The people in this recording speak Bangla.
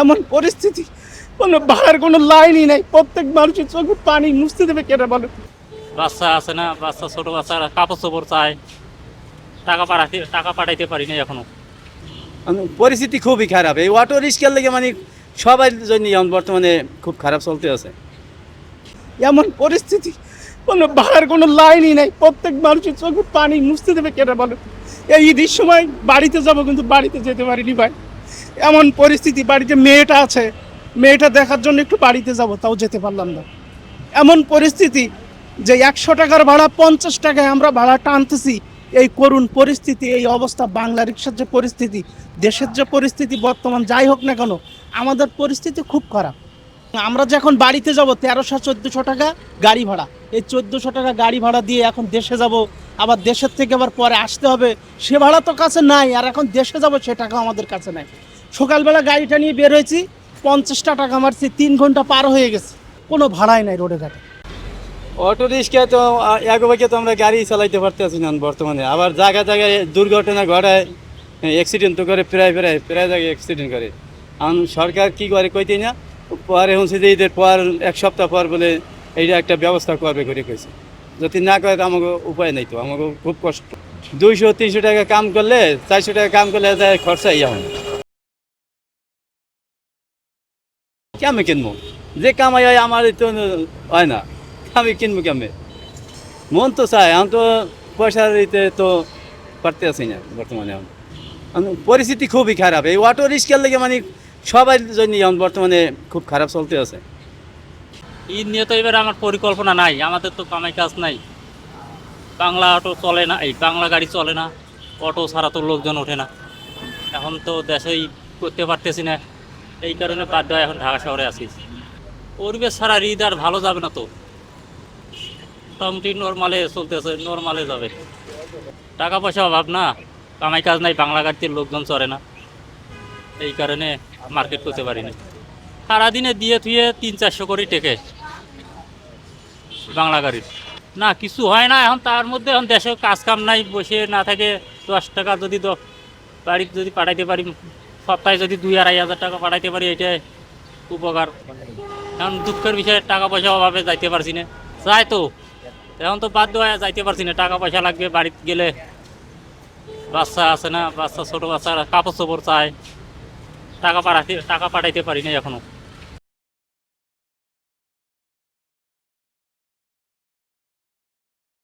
এমন পরিস্থিতি, কোনো ভাড়ার কোনো লাইনই নাই। প্রত্যেক মানুষের চোখে পানি মুছতে দেবে কেটে বলে। বাচ্চা আছে না, বাচ্চা ছোট বাচ্চারা কাপড় চোপড় চায়, টাকা পাঠাইতে পারি না এখনো। পরিস্থিতি খুবই খারাপ। এই অটো রিক্সার লেগে মানে সবার জন্য এখন বর্তমানে খুব খারাপ চলতে আছে। এমন পরিস্থিতি, কোনো ভাড়ার কোনো লাইনই নাই। প্রত্যেক মানুষের চোখে পানি মুছতে দেবে কেটে বলে। এই ঈদের সময় বাড়িতে যাব, কিন্তু বাড়িতে যেতে পারিনি ভাই। এমন পরিস্থিতি, বাড়িতে মেয়েটা আছে, মেয়েটা দেখার জন্য একটু বাড়িতে যাব, তাও যেতে পারলাম না। এমন পরিস্থিতি যে 100 টাকার ভাড়া 50 টাকায় আমরা ভাড়া টানতেছি। এই করুণ পরিস্থিতি, এই অবস্থা, বাংলা রিক্সার যে পরিস্থিতি, দেশের যে পরিস্থিতি বর্তমান, যাই হোক না কেন, আমাদের পরিস্থিতি খুব খারাপ। আমরা যখন বাড়িতে যাব 1300-1400 টাকা গাড়ি ভাড়া, এই 1400 টাকা গাড়ি ভাড়া দিয়ে এখন দেশে যাব, আবার দেশের থেকে আবার পরে আসতে হবে, সে ভাড়া তো কাছে নাই। আর এখন দেশে যাব সে টাকা আমাদের কাছে নাই। সকালবেলা গাড়িটা নিয়ে বের হয়েছি, 50টা টাকা মারছি, 3 ঘন্টা পার হয়ে গেছে, কোনো ভাড়াই নাই রোডে ঘাটে। অটো রিক্সায় তো একবারে তো আমরা গাড়ি চালাইতে পারতেছি না বর্তমানে। আবার জায়গায় জায়গায় দুর্ঘটনা ঘটায়, অ্যাক্সিডেন্ট তো করে, প্রায় জায়গায় অ্যাক্সিডেন্ট করে। এখন সরকার কি করে কইতেই না, পরে হচ্ছে যে ঈদের পর 1 সপ্তাহ পর বলে এইটা একটা ব্যবস্থা করবে করে কইছে। যদি না করে তো আমাকে উপায় নেই, তো আমাকে খুব কষ্ট। 200-300 টাকা কাম করলে, 400 টাকা কাম করলে যায় খরচা ইয়া হয়। কেমন কিনবো? যে কামাই হয় আমার তো হয় না, আমি কিনবো কেমনে? মন তো চায়, আমি তো পয়সার দিতে তো পারতে আছি না বর্তমানে। এখন পরিস্থিতি খুবই খারাপ। এই অটো রিক্সার লেগে মানে সবার জন্য এখন বর্তমানে খুব খারাপ চলতে আছে। ঈদ নিয়ে তো এবার আমার পরিকল্পনা নাই, আমাদের তো কামাই কাজ নাই। বাংলা অটো চলে না, এই বাংলা গাড়ি চলে না, অটো ছাড়া তো লোকজন ওঠে না। এখন তো দেশেই করতে পারতেছি না, এই কারণে বাধ্য হয়ে এখন ঢাকা শহরে আছি। পরিবেশ ছাড়া ঈদ আর ভালো যাবে না তো। মোটামুটি নর্মালে চলতেছে, নর্মালে যাবে। টাকা পয়সা অভাব না, কামাই কাজ নাই, বাংলা গাড়িতে লোকজন চলে না, এই কারণে মার্কেট করতে পারি না। সারাদিনে দিয়ে থুয়ে 300-400 করে টেকে বাংলা গাড়ির। না কিছু হয় না এখন, তার মধ্যে এখন দেশে কাজ কাম নাই, বসে না থাকে 10 টাকা যদি বাড়িতে যদি পাঠাইতে পারি, সপ্তাহে যদি 2-2.5 হাজার টাকা পাঠাইতে পারি, এটাই উপকার। এখন দুঃখের বিষয়ে টাকা পয়সা অভাবে যাইতে পারছি না। যাই তো এখন তো বাধ্য হয়ে যাইতে পারছি না, টাকা পয়সা লাগবে। বাড়িতে গেলে বাচ্চা আছে না, বাচ্চা ছোট বাচ্চারা কাপড় চোপড় চায়, টাকা পাঠাইতে পারি না এখনো।